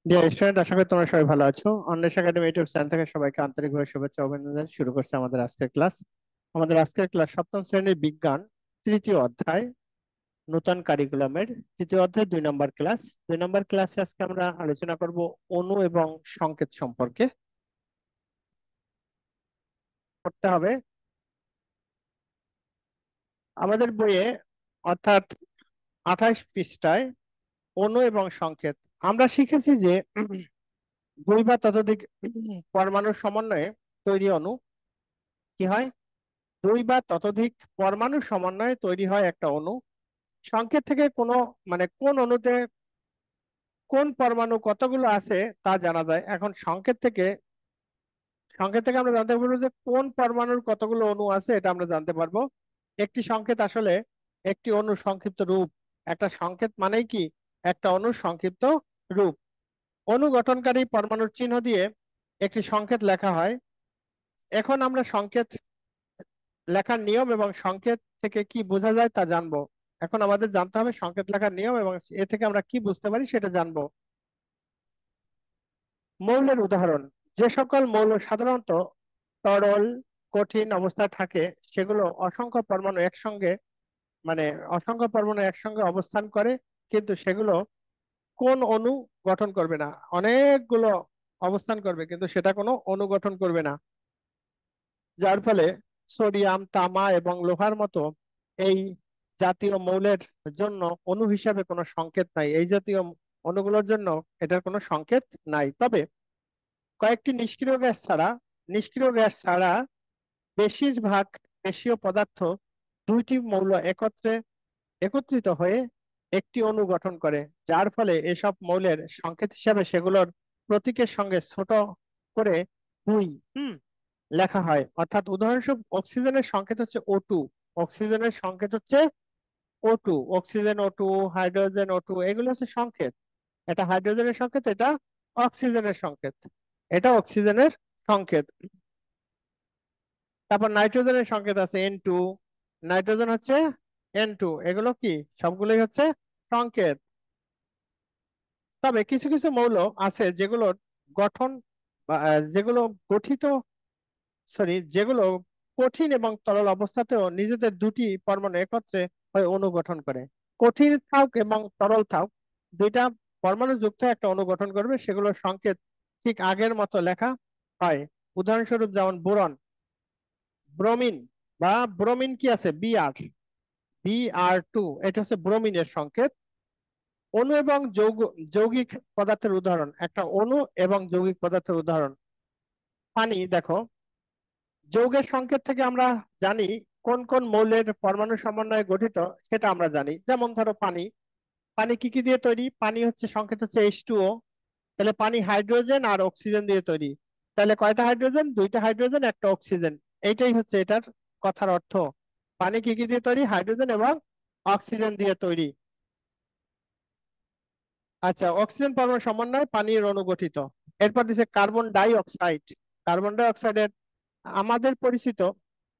Dear student, আশা করি তোমরা সবাই ভালো আছো। অনলাইন একাডেমি ইউটিউব চ্যানেল থেকে সবাইকে আন্তরিকভাবে শুভেচ্ছা ও অভিনন্দন জানিয়ে শুরু করছে আমাদের আজকের ক্লাস। আমাদের আজকের ক্লাস সপ্তম শ্রেণীর বিজ্ঞান তৃতীয় অধ্যায়, নূতন কারিকুলামের তৃতীয় অধ্যায় 2 নম্বর ক্লাস। 2 নম্বর ক্লাসে আজকে আমরা আলোচনা করব অণু এবং সংকেত সম্পর্কে। করতে হবে আমাদের বইয়ে, অর্থাৎ 28 পৃষ্ঠায় অণু এবং সংকেত। আমরা শিখেছি যে দুই বা ততোধিক পরমাণুর সমন্বয়ে তৈরি অণু কি হয়, দুই বা ততোধিক পরমাণুর সমন্বয়ে তৈরি হয় একটা অণু। সংকেত থেকে কোনো কোন অণুতে কোন পরমাণু কতগুলো আছে তা জানা যায়। এখন সংকেত থেকে আমরা জানতে পারবো যে কোন পরমাণুর কতগুলো অণু আছে, এটা আমরা জানতে পারবো। একটি সংকেত আসলে একটি অণুর সংক্ষিপ্ত রূপ। একটা সংকেত মানেই কি, একটা অণুর সংক্ষিপ্ত রূপ। অণু গঠনকারী পরমাণুর চিহ্ন দিয়ে একটি সংকেত লেখা হয়। এখন আমরা সংকেত লেখার নিয়ম এবং সংকেত থেকে কি বোঝা যায় তা জানবো। এখন আমাদের জানতে হবে সংকেত লেখার নিয়ম এবং এ থেকে আমরা কি বুঝতে পারি সেটা জানবো। মৌলের উদাহরণ: যে সকল মৌল সাধারণত তরল কঠিন অবস্থায় থাকে, সেগুলো মানে অসংখ্য পরমাণু একসঙ্গে অবস্থান করে, কিন্তু সেগুলো কোন অণু গঠন করবে না। অনেকগুলো অবস্থান করবে কিন্তু সেটা কোনো অণু গঠন করবে না। যার ফলে সোডিয়াম, তামা এবং লোহার মতো এই জাতীয় মৌলের জন্য অণু হিসাবে কোনো সংকেত নাই। এই জাতীয় অণুগুলোর জন্য এটার কোনো সংকেত নাই। তবে কয়েকটি নিষ্ক্রিয় গ্যাস ছাড়া বেশিরভাগ গ্যাসীয় পদার্থ দুইটি মৌল একত্রিত হয়ে একটি অণু গঠন করে, যার ফলে এসব মৌলের সংকেত হিসাবে সেগুলোর প্রতীকের সঙ্গে ছোট করে দুই লেখা হয়। অর্থাৎ উদাহরণস্বরূপ অক্সিজেনের সংকেত হচ্ছে O2। অক্সিজেনের সংকেত হচ্ছে O2। Oxygen O2, hydrogen O2, এগুলো হচ্ছে সংকেত। এটা হাইড্রোজেনের সংকেত, এটা অক্সিজেনের সংকেত, এটা অক্সিজেনের সংকেত। তারপর নাইট্রোজেনের সংকেত আছে N2, নাইট্রোজেন হচ্ছে N2। এগুলো কি, সবগুলোই হচ্ছে সংকেত। তবে কিছু কিছু মৌল আছে যেগুলোর গঠন যেগুলো গঠিত যেগুলো কঠিন এবং তরল অবস্থাতেও নিজেদের দুটি পরমাণু একত্রে হয়ে অণু গঠন করে। কঠিন থাক এবং তরল থাক, দুইটা পরমাণু যুক্ত হয়ে একটা অণু গঠন করবে, সেগুলোর সংকেত ঠিক আগের মতো লেখা হয়। উদাহরণস্বরূপ যেমন বোরন, ব্রোমিন বা ব্রোমিন কি আছে, Br2, এটা হচ্ছে ব্রোমিনের সংকেত। অণু এবং যৌগিক পদার্থের উদাহরণ। একটা অণু এবং যৌগিক পদার্থের উদাহরণ পানি। দেখো, যৌগের সংকেত থেকে আমরা জানি কোন কোন মৌলের পরমাণু সমন্বয়ে গঠিত, সেটা আমরা জানি। যেমন ধরো পানি, পানি কি কি দিয়ে তৈরি? পানি হচ্ছে সংকেত হচ্ছে H2O। তাহলে পানি হাইড্রোজেন আর অক্সিজেন দিয়ে তৈরি। তাহলে কয়টা হাইড্রোজেন? দুইটা হাইড্রোজেন, একটা অক্সিজেন। এইটাই হচ্ছে এটার কথার অর্থ। পানি কি কি দিয়ে তৈরি? হাইড্রোজেন এবং অক্সিজেন দিয়ে তৈরি। আচ্ছা, অক্সিজেন পরমাণু সমন্বয়ে পানির অণু গঠিত। এরপর দিচ্ছে carbon die oxide. Carbon die অক্সাইডের আমাদের পরিচিত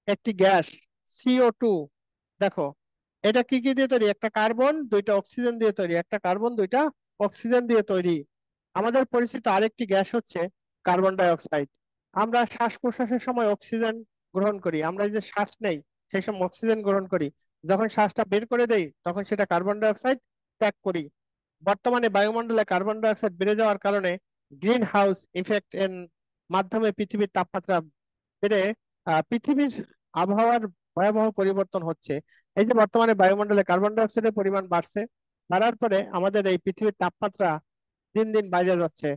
একটি গ্যাস CO2। দেখো, এটা কি কি দিয়ে তৈরি? একটা কার্বন দুইটা অক্সিজেন দিয়ে তৈরি, একটা কার্বন দুইটা অক্সিজেন দিয়ে তৈরি। আমাদের পরিচিত আরেকটি গ্যাস হচ্ছে কার্বন ডাই অক্সাইড। আমরা শ্বাস প্রশ্বাসের সময় অক্সিজেন গ্রহণ করি, আমরা এই যে শ্বাস নেই সেই সময় অক্সিজেন গ্রহণ করি, যখন শ্বাসটা বের করে দেই তখন সেটা কার্বন ডাই অক্সাইড ত্যাগ করি। বর্তমানে বায়ুমণ্ডলে কার্বন ডাই অক্সাইড বেড়ে যাওয়ার কারণে গ্রিন হাউস ইফেক্ট এর মাধ্যমে পৃথিবীর তাপমাত্রা বেড়ে পৃথিবীর আবহাওয়ার ভয়াবহ পরিবর্তন হচ্ছে। এই যে বর্তমানে বায়ুমণ্ডলে কার্বন ডাই অক্সাইডের পরিমাণ বাড়ছে, বাড়ার পরে আমাদের এই পৃথিবীর তাপমাত্রা দিন দিন বাইরে যাচ্ছে।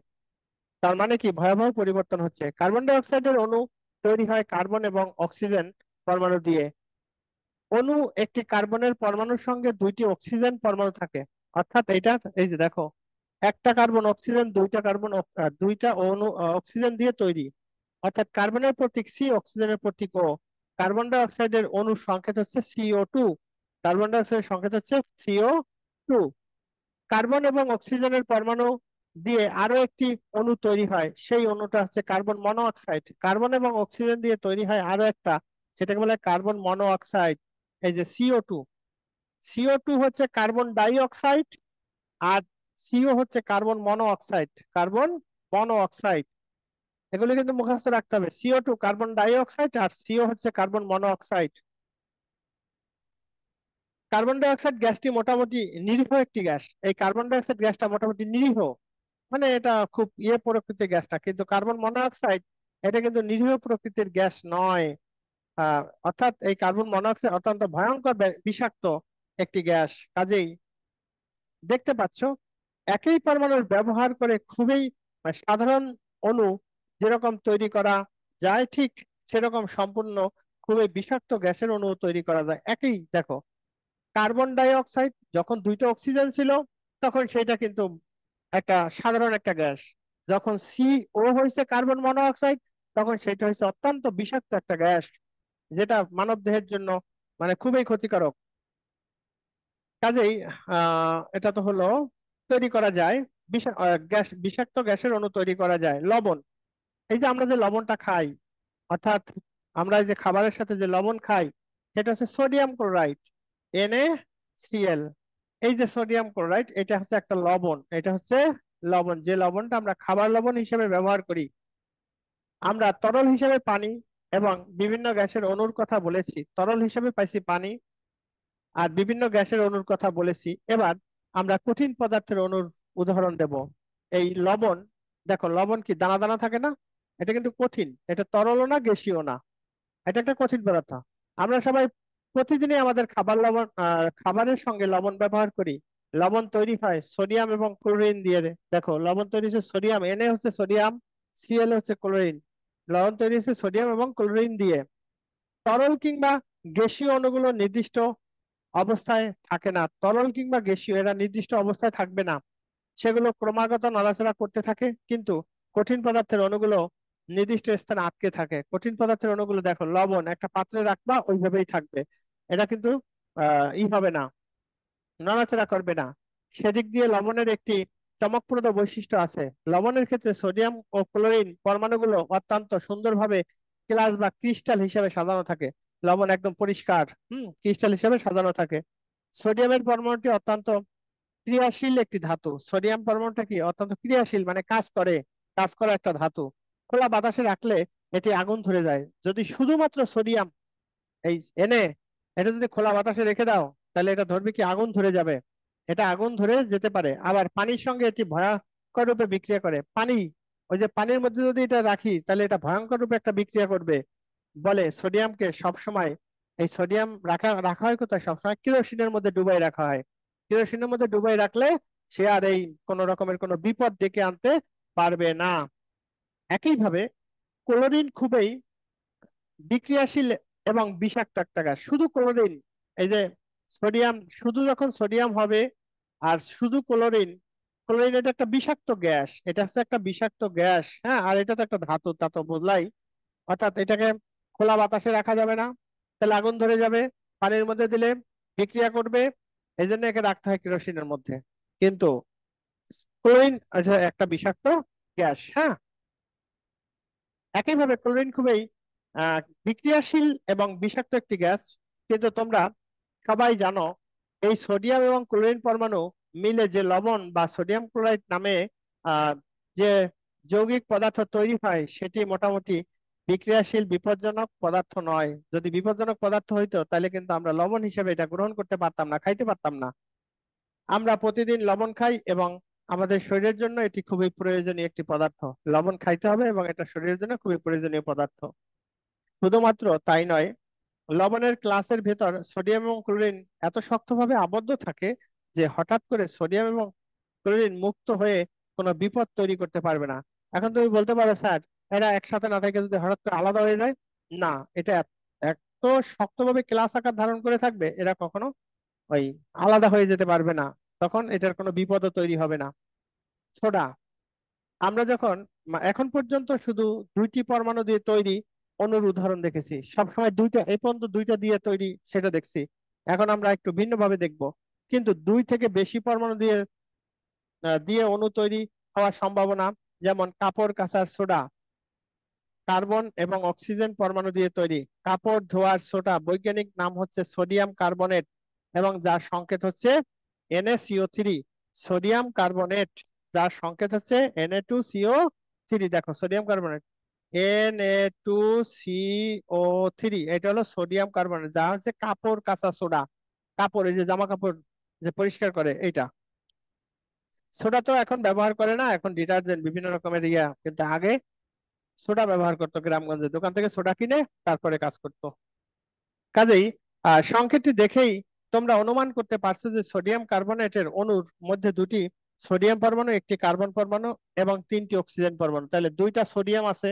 তার মানে কি, ভয়াবহ পরিবর্তন হচ্ছে। কার্বন ডাই অক্সাইডের অণু তৈরি হয় কার্বন এবং অক্সিজেন পরমাণু দিয়ে। অণু একটি কার্বনের পরমাণুর সঙ্গে দুইটি অক্সিজেন পরমাণু থাকে। অর্থাৎ এটা, এই যে দেখো, একটা কার্বন অক্সিজেন, দুইটা অণু অক্সিজেন দিয়ে তৈরি। অর্থাৎ কার্বনের প্রতীক C, অক্সিজেনের প্রতীক O। কার্বন ডাই অক্সাইডের অণুর সংকেত হচ্ছে CO2। কার্বন ডাই অক্সাইডের সংকেত হচ্ছে CO2। কার্বন এবং অক্সিজেনের পরমাণু দিয়ে আরো একটি অণু তৈরি হয়, সেই অণুটা হচ্ছে কার্বন মনো অক্সাইড। কার্বন এবং অক্সিজেন দিয়ে তৈরি হয় আরো একটা, সেটাকে বলে কার্বন মনো অক্সাইড। এই যে CO2, CO2 হচ্ছে কার্বন ডাই অক্সাইড। আর সিও হচ্ছে কার্বন মনো অক্সাইড, কার্বন মনো অক্সাইড। এগুলো কিন্তু মুখস্থ রাখতে হবে, CO2 কার্বন ডাই অক্সাইড, আর সিও হচ্ছে কার্বন মনো অক্সাইড। কার্বন ডাই অক্সাইড গ্যাসটি মোটামুটি নিরীহ একটি গ্যাস। এই কার্বন ডাই অক্সাইড গ্যাসটা মোটামুটি নিরীহ, মানে এটা খুব প্রকৃতির গ্যাসটা, কিন্তু কার্বন মনোক্সাইড এটা কিন্তু নিরীহ প্রকৃতির গ্যাস নয়। অর্থাৎ এই কার্বন মনোক্সাইড অত্যন্ত ভয়ঙ্কর বিষাক্ত একটি গ্যাস। কাজেই দেখতে পাচ্ছ, একই পরমাণুর ব্যবহার করে খুবই সাধারণ অণু যেরকম তৈরি করা যায়, ঠিক সেরকম সম্পূর্ণ খুবই বিষাক্ত গ্যাসের অণু তৈরি করা যায়। একই দেখো, কার্বন ডাই অক্সাইড যখন দুইটা অক্সিজেন ছিল তখন সেটা কিন্তু একটা সাধারণ একটা গ্যাস। যখন CO হয়েছে কার্বন মনোঅক্সাইড, তখন সেটা হয়েছে অত্যন্ত বিষাক্ত একটা গ্যাস, যেটা মানব দেহের জন্য মানে খুবই ক্ষতিকারক। কাজেই এটা তো হলো তৈরি করা যায় গ্যাস, বিষাক্ত গ্যাসের অণু তৈরি করা যায়। লবণ, এই যে আমরা যে লবণটা খাই, অর্থাৎ আমরা এই যে খাবারের সাথে যে লবণ খাই, সেটা হচ্ছে সোডিয়াম ক্লোরাইড, NaCl। এই যে সোডিয়াম ক্লোরাইড, এটা হচ্ছে একটা লবণ, এটা হচ্ছে লবণ। যে লবণটা আমরা খাবার লবণ হিসেবে ব্যবহার করি। আমরা তরল হিসেবে পানি এবং বিভিন্ন গ্যাসের অণুর কথা বলেছি, তরল হিসেবে পাইছি পানি আর বিভিন্ন গ্যাসের অণুর কথা বলেছি। এবার আমরা কঠিন পদার্থের অণুর উদাহরণ দেব। এই লবণ, দেখো লবণ কি দানা দানা থাকে না? এটা কিন্তু কঠিন, এটা তরলও না গ্যাসীয় না, এটা একটা কঠিন পদার্থ। আমরা সবাই প্রতিদিনই আমাদের খাবারের সঙ্গে লবণ ব্যবহার করি। লবণ তৈরি হয় সোডিয়াম এবং ক্লোরিন দিয়ে। দেখো লবণ তৈরি হচ্ছে সোডিয়াম, হচ্ছে সোডিয়াম, Cl হচ্ছে ক্লোরিন। লবণ তৈরি হচ্ছে সোডিয়াম এবং ক্লোরিন দিয়ে। তরল কিংবা গ্যাসীয় অণুগুলো নির্দিষ্ট অবস্থায় থাকে না, তরল কিংবা গ্যাসীয় এরা নির্দিষ্ট অবস্থায় থাকবে না, সেগুলো ক্রমাগত নড়াচড়া করতে থাকে। কিন্তু কঠিন পদার্থের অণুগুলো নির্দিষ্ট স্থানে আটকে থাকে। কঠিন পদার্থের অণুগুলো দেখো, লবণ একটা পাত্রে রাখবা ওইভাবেই থাকবে, এটা কিন্তু হবে না, নড়াচড়া করবে না। সেদিক দিয়ে লবণের একটি চমকপ্রদ বৈশিষ্ট্য আছে। লবণের ক্ষেত্রে সোডিয়াম ও ক্লোরিন পরমাণুগুলো অত্যন্ত সুন্দরভাবে ক্লাস বা ক্রিস্টাল হিসেবে সাজানো থাকে। লবণ একদম পরিষ্কার ক্রিস্টাল হিসেবে সাজানো থাকে। সোডিয়ামের পরমাণুটি অত্যন্ত ক্রিয়াশীল একটি ধাতু। সোডিয়াম পরমাণুটা কি অত্যন্ত ক্রিয়াশীল, মানে কাজ করে, কাজ করা একটা ধাতু। খোলা বাতাসে রাখলে এটি আগুন ধরে যায়। যদি শুধুমাত্র সোডিয়াম, এই এনে এটা যদি খোলা বাতাসে রেখে দাও, তাহলে এটা ধরবে কি আগুন ধরে যাবে, এটা আগুন ধরে যেতে পারে। আবার পানির সঙ্গে এটি ভয়ঙ্কর রূপে বিক্রিয়া করে। পানি, ওই যে পানির মধ্যে যদি এটা রাখি, তাহলে এটা ভয়ঙ্কর রূপে একটা বিক্রিয়া করবে। বলে সোডিয়ামকে সবসময়, এই সোডিয়াম রাখা রাখা হয় কোথায়? সবসময় কেরোসিনের মধ্যে ডুবাই রাখা হয়। কেরোসিনের মধ্যে ডুবাই রাখলে সে আর এই কোন রকমের কোনো বিপদ ডেকে আনতে পারবে না। একইভাবে ক্লোরিন খুবই বিক্রিয়াশীল এবং বিষাক্ত একটা গ্যাস। শুধু ক্লোরিন, এই যে সোডিয়াম, শুধু যখন সোডিয়াম হবে আর শুধু ক্লোরিন, ক্লোরিন এটা একটা বিষাক্ত গ্যাস, এটা হচ্ছে একটা বিষাক্ত গ্যাস। হ্যাঁ, আর এটা তো একটা ধাতু, তা তো বুঝলাই। অর্থাৎ এটাকে খোলা বাতাসে রাখা যাবে না, তাহলে আগুন ধরে যাবে। পানির মধ্যে দিলে বিক্রিয়া করবে, এই জন্য একে রাখতে হয় কেরোসিনের মধ্যে। কিন্তু ক্লোরিন একটা বিষাক্ত গ্যাস। হ্যাঁ, একইভাবে ক্লোরিন খুবই বিক্রিয়াশীল এবং বিষাক্ত একটি গ্যাস। কিন্তু তোমরা সবাই জানো, এই সোডিয়াম এবং ক্লোরিন পরমাণু মিলে যে লবণ বা সোডিয়াম ক্লোরাইড নামে আহ, যে যৌগিক পদার্থ তৈরি হয়, সেটি মোটামুটি বিক্রিয়াশীল বিপজ্জনক পদার্থ নয়। যদি বিপজ্জনক পদার্থ হইতো, তাহলে কিন্তু আমরা লবণ হিসেবে এটা গ্রহণ করতে পারতাম না, খাইতে পারতাম না। আমরা প্রতিদিন লবণ খাই এবং আমাদের শরীরের জন্য এটি খুবই প্রয়োজনীয় একটি পদার্থ। লবণ খাইতে হবে এবং এটা শরীরের জন্য খুবই প্রয়োজনীয় পদার্থ। শুধুমাত্র তাই নয়, লবণের ক্লাসের ভেতর সোডিয়াম এবং ক্লোরিন এত শক্তভাবে আবদ্ধ থাকে যে হঠাৎ করে সোডিয়াম এবং ক্লোরিন মুক্ত হয়ে কোনো বিপদ তৈরি করতে পারবে না। এখন তুমি বলতে পারো, স্যার এরা একসাথে না থেকে যদি হঠাৎ করে আলাদা হয়ে যায়? না, এটা এত শক্তভাবে ক্লাস আকার ধারণ করে থাকবে, এরা কখনো ওই আলাদা হয়ে যেতে পারবে না। তখন এটার কোনো বিপদও তৈরি হবে না। সোডা, আমরা যখন এখন পর্যন্ত শুধু দুইটি পরমাণু দিয়ে তৈরি অণুর উদাহরণ দেখেছি, সবসময় দুইটা, এই পর্যন্ত দুইটা দিয়ে তৈরি সেটা দেখছি। এখন আমরা একটু ভিন্নভাবে দেখব। কিন্তু দুই থেকে বেশি পরমাণু দিয়ে দিয়ে অণু তৈরি হওয়ার সম্ভাবনা, যেমন কাপড় কাঁচার সোডা কার্বন এবং অক্সিজেন পরমাণু দিয়ে তৈরি। কাপড় ধোয়ার সোডা বৈজ্ঞানিক নাম হচ্ছে সোডিয়াম কার্বনেট এবং যার সংকেত হচ্ছে NaCO3। সোডিয়াম কার্বনেট, যার সংকেত হচ্ছে Na2CO3। দেখো সোডিয়াম কার্বনেট Na2CO3, এটা হলো সোডিয়াম কার্বনেট, যা হচ্ছে কাপড় কাঁচা সোডা। কাপড়, এই যে জামা কাপড় যে পরিষ্কার করে এইটা। সোডা তো এখন ব্যবহার করে না, এখন ডিটারজেন্ট বিভিন্ন রকমের ইয়া, কিন্তু আগে সোডা ব্যবহার করতো, গ্রামগঞ্জে দোকান থেকে সোডা কিনে তারপরে কাজ করতো। কাজেই সংকেতটি দেখেই তোমরা অনুমান করতে পারছো যে সোডিয়াম কার্বনেটের অণুর মধ্যে দুটি সোডিয়াম পরমাণু, একটি কার্বন পরমাণু এবং তিনটি অক্সিজেন পরমাণু। তাহলে দুইটা সোডিয়াম আছে,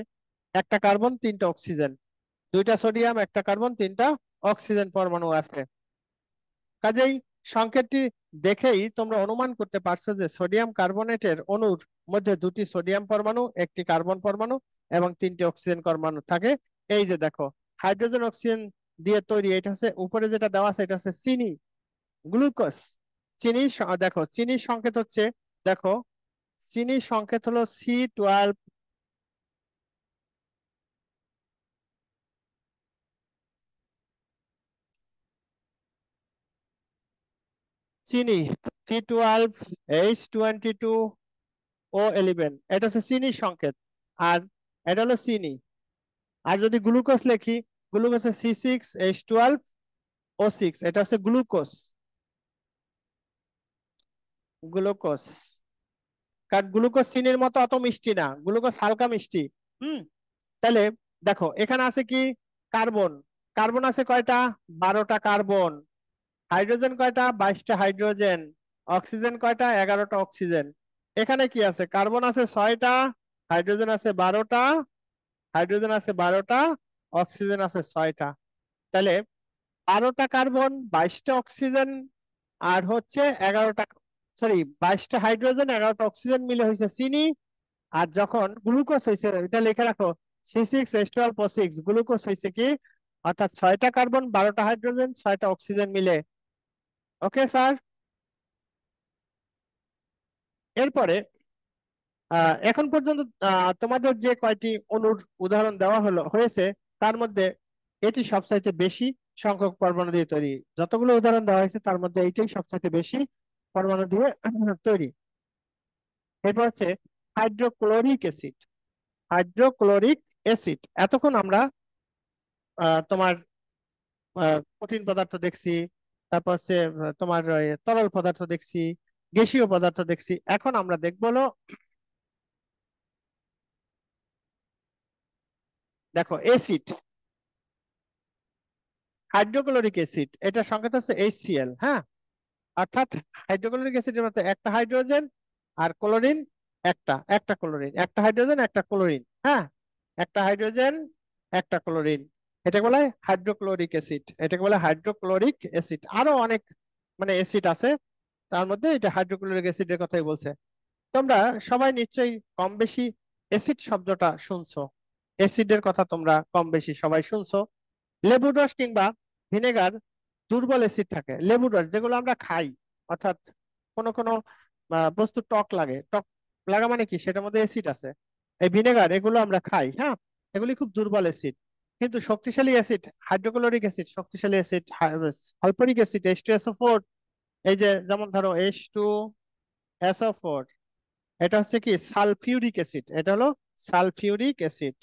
একটা কার্বন, তিনটা অক্সিজেন। দুইটা সোডিয়াম, একটা কার্বন, তিনটা অক্সিজেন পরমাণু আছে। কাজেই সংকেতটি দেখেই তোমরা অনুমান করতে পারছো যে সোডিয়াম কার্বনেটের অণুর মধ্যে দুটি সোডিয়াম পরমাণু, একটি কার্বন পরমাণু এবং তিনটি অক্সিজেন পরমাণু থাকে। এই যে দেখো, হাইড্রোজেন অক্সিজেন দিয়ে তৈরি। এটা হচ্ছে উপরে যেটা দেওয়া আছে, এটা হচ্ছে চিনি, গ্লুকোজ। দেখো চিনির সংকেত হচ্ছে, দেখো চিনির সংকেত হলো C12। চিনি C12H22O11, এটা হচ্ছে চিনির সংকেত। আর এটা হলো চিনি। আর যদি গ্লুকোজ লিখি, গ্লুকোজ C6H12O6, এটা হচ্ছে গ্লুকোজ। গ্লুকোজ, কারণ গ্লুকোজ চিনির মতো অত মিষ্টি না, গ্লুকোজ হালকা মিষ্টি। হুম। তাহলে দেখো এখানে আছে কি, কার্বন। কার্বন আছে কয়টা? 12টা কার্বন। হাইড্রোজেন কয়টা? 22টা হাইড্রোজেন। অক্সিজেন কয়টা? 11টা অক্সিজেন। এখানে কি আছে? কার্বন আছে 6টা, হাইড্রোজেন আছে 12টা, হাইড্রোজেন আছে 12টা, অক্সিজেন আছে 6টা। তাহলে 12টা কার্বন, 22টা অক্সিজেন, আর হচ্ছে 11টা, সরি 22টা হাইড্রোজেন, 11টা অক্সিজেন মিলে হয়েছে চিনি। আর যখন গ্লুকোজ হয়েছে, এটা লিখে রাখো, C6H12O6, গ্লুকোজ হয়েছে কি, অর্থাৎ 6টা কার্বন, 12টা হাইড্রোজেন, 6টা অক্সিজেন মিলে। Okay sir. এরপরে এখন পর্যন্ত তোমাদের যে কয়টি অণুর উদাহরণ দেওয়া হয়েছে, তার মধ্যে এটি সবচাইতে বেশি সংখ্যক পরমাণু দিয়ে তৈরি। যতগুলো উদাহরণ দেওয়া হয়েছে তার মধ্যে এইটাই সবচাইতে বেশি পরমাণু দিয়ে তৈরি। এরপর হচ্ছে হাইড্রোক্লোরিক অ্যাসিড। হাইড্রোক্লোরিক অ্যাসিড, এতক্ষণ আমরা তোমার কঠিন পদার্থ দেখছি, তারপর হচ্ছে তোমার তরল পদার্থ দেখছি, গ্যাসীয় পদার্থ দেখছি। এখন আমরা দেখবো হলো, দেখো অ্যাসিড, হাইড্রোক্লোরিক অ্যাসিড, এটা সংকেত হচ্ছে HCl। হ্যাঁ, অর্থাৎ হাইড্রোক্লোরিক অ্যাসিডের মধ্যে একটা হাইড্রোজেন আর ক্লোরিন, একটা একটা ক্লোরিন, একটা হাইড্রোজেন একটা ক্লোরিন। হ্যাঁ, একটা হাইড্রোজেন একটা ক্লোরিন, এটাকে বলা হয় হাইড্রোক্লোরিক অ্যাসিড। এটাকে বলা হয় হাইড্রোক্লোরিক অ্যাসিড। আরো অনেক মানে অ্যাসিড আছে, তার মধ্যে এটা হাইড্রোক্লোরিক অ্যাসিডের কথাই বলছে। তোমরা সবাই নিশ্চয়ই কম বেশি অ্যাসিড শব্দটা শুনছো, অ্যাসিডের কথা তোমরা কম বেশি সবাই শুনছো। লেবুর রস কিংবা ভিনেগার দুর্বল অ্যাসিড থাকে। লেবুর রস যেগুলো আমরা খাই, অর্থাৎ কোনো কোনো বস্তু টক লাগে, টক লাগা মানে কি, সেটার মধ্যে অ্যাসিড আছে। এই ভিনেগার, এগুলো আমরা খাই। হ্যাঁ, এগুলি খুব দুর্বল অ্যাসিড। কিন্তু শক্তিশালী অ্যাসিড হাইড্রোক্লোরিক অ্যাসিড, শক্তিশালী অ্যাসিড সালফারিক অ্যাসিড H2SO4। এই যে যেমন ধরো H2SO4, এটা হচ্ছে কি সালফিউরিক অ্যাসিড। এটা হলো সালফিউরিক অ্যাসিড,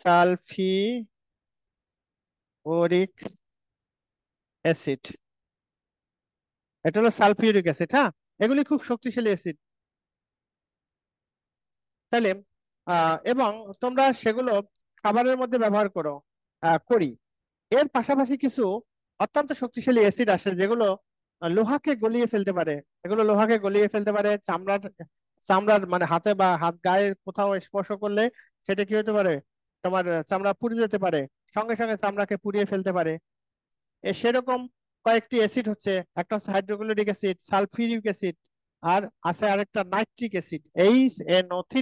সালফিউরিক অ্যাসিড, এটা হলো সালফিউরিক অ্যাসিড। হ্যাঁ, এগুলি খুব শক্তিশালী অ্যাসিড। তাহলে এবং তোমরা সেগুলো খাবারের মধ্যে ব্যবহার করি। এর পাশাপাশি কিছু অত্যন্ত শক্তিশালী অ্যাসিড আসে, যেগুলো লোহাকে গলিয়ে ফেলতে পারে। এগুলো লোহাকে গলিয়ে ফেলতে পারে, চামড়ার চামড়ার মানে হাতে বা হাত গায়ে কোথাও স্পর্শ করলে সেটা কি হতে পারে, তোমার চামড়া পুড়ে যেতে পারে, সঙ্গে সঙ্গে চামড়াকে পুড়িয়ে ফেলতে পারে। সেরকম কয়েকটি অ্যাসিড হচ্ছে, একটা হচ্ছে হাইড্রোক্লোরিক অ্যাসিড, সালফিউরিক অ্যাসিড, আর আছে আরেকটা নাইট্রিক অ্যাসিড, HNO3।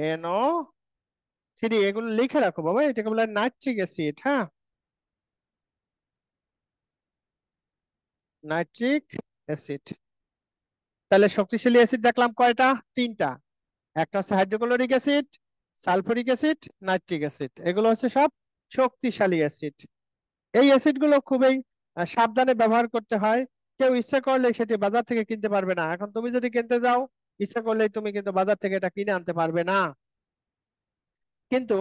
HNO3, এগুলো লিখে রাখো বাবা, এটাকে বলে নাইট্রিক অ্যাসিড। হ্যাঁ, নাইট্রিক অ্যাসিড। তাহলে শক্তিশালী অ্যাসিড দেখলাম কয়টা? তিনটা। একটা হচ্ছে hydrochloric acid, sulphuric acid, nitric acid, এগুলো হচ্ছে সব শক্তিশালী অ্যাসিড। এই অ্যাসিড গুলো খুবই সাবধানে ব্যবহার করতে হয়। কেউ ইচ্ছা করলে সেটি বাজার থেকে কিনতে পারবে না। এখন তুমি যদি কিনতে যাও, ইচ্ছা করলেই তুমি কিন্তু বাজার থেকে এটা কিনে আনতে পারবে না। কিন্তু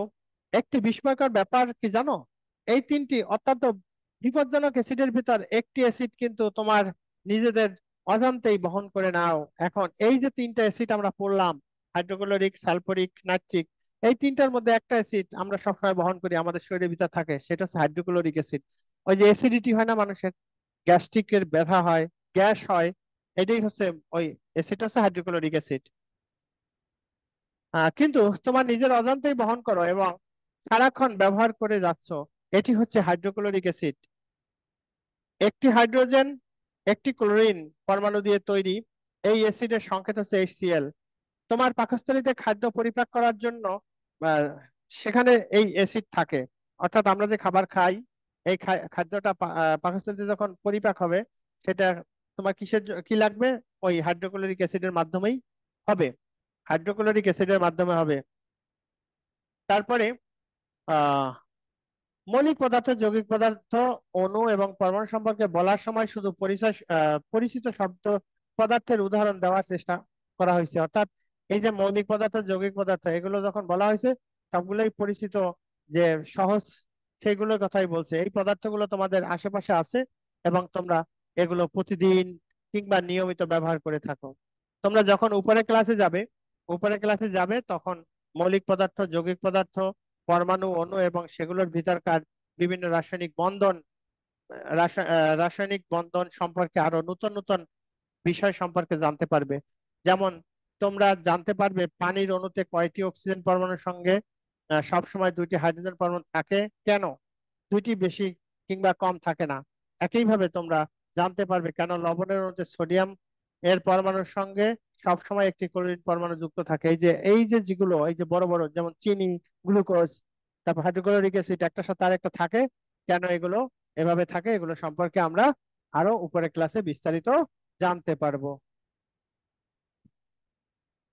একটি বিস্ময়কর ব্যাপার কি জানো, এই তিনটি অত্যন্ত বিপজ্জনক অ্যাসিডের ভিতর একটি অ্যাসিড কিন্তু তোমার নিজেদের অজান্তেই বহন করে নাও। এখন এই যে তিনটা অ্যাসিড আমরা পড়লাম, হাইড্রোক্লোরিক, সালফোরিক, নাইট্রিক, এই তিনটার মধ্যে একটা অ্যাসিড আমরা সবসময় বহন করি, আমাদের শরীরের ভিতর থাকে, সেটা হচ্ছে হাইড্রোক্লোরিক অ্যাসিড। ওই যে অ্যাসিডিটি হয় না মানুষের, গ্যাস্ট্রিকের ব্যথা হয়, গ্যাস হয়, এটাই হচ্ছে ওই অ্যাসিড, হচ্ছে হাইড্রোক্লোরিক অ্যাসিড। কিন্তু তোমার নিজের অজান্তেই বহন করো এবং সারাক্ষণ ব্যবহার করে যাচ্ছ, এটি হচ্ছে হাইড্রোক্লোরিক অ্যাসিড। একটি হাইড্রোজেন, একটি ক্লোরিন পরমাণু দিয়ে তৈরি। এই অ্যাসিডের সংকেত হচ্ছে HCl। তোমার পাকস্থলীতে খাদ্য পরিপাক করার জন্য আহ, সেখানে এই অ্যাসিড থাকে। অর্থাৎ আমরা যে খাবার খাই, এই খাদ্যটা পাকস্থলীতে যখন পরিপাক হবে, সেটা তোমার কি লাগবে? ওই হাইড্রোক্লোরিক অ্যাসিডের মাধ্যমেই হবে, হাইড্রোক্লোরিক অ্যাসিডের মাধ্যমে হবে। তারপরে আহ মৌলিক পদার্থ, যৌগিক পদার্থ, অণু এবং পরমাণু সম্পর্কে বলার সময় শুধু পরিচিত শব্দ পদার্থের উদাহরণ দেওয়ার চেষ্টা করা হয়েছে। অর্থাৎ এই যে মৌলিক পদার্থ, যৌগিক পদার্থ, এগুলো যখন বলা হয়েছে, সবগুলোই পরিচিত, যে সহজ, সেগুলোর কথাই বলছে। এই পদার্থগুলো তোমাদের আশেপাশে আছে এবং তোমরা এগুলো প্রতিদিন কিংবা নিয়মিত ব্যবহার করে থাকো। তোমরা যখন উপরে ক্লাসে যাবে তখন মৌলিক পদার্থ, যৌগিক পদার্থ, পরমাণু, অণু এবং সেগুলোর ভিতরকার বিভিন্ন রাসায়নিক বন্ধন সম্পর্কে আরো নতুন নতুন বিষয় সম্পর্কে জানতে পারবে। যেমন তোমরা জানতে পারবে পানির অণুতে কয়টি অক্সিজেন পরমাণুর সঙ্গে সব সময় দুইটি হাইড্রোজেন পরমাণু থাকে, কেন দুইটি বেশি কিংবা কম থাকে না। একইভাবে তোমরা জানতে পারবে কেন লবণের অণুতে সোডিয়াম এর পরমাণুর সঙ্গে সব সময় একটি ক্লোরিন পরমাণু যুক্ত থাকে। এই যে যেগুলো, এই যে বড় বড়, যেমন চিনি, গ্লুকোজ, তারপর হাইড্রোক্লোরিক অ্যাসিড, একটার সাথে আরেকটা থাকে, কেন এগুলো এভাবে থাকে, এগুলো সম্পর্কে আমরা আরো উপরে ক্লাসে বিস্তারিত জানতে পারবো।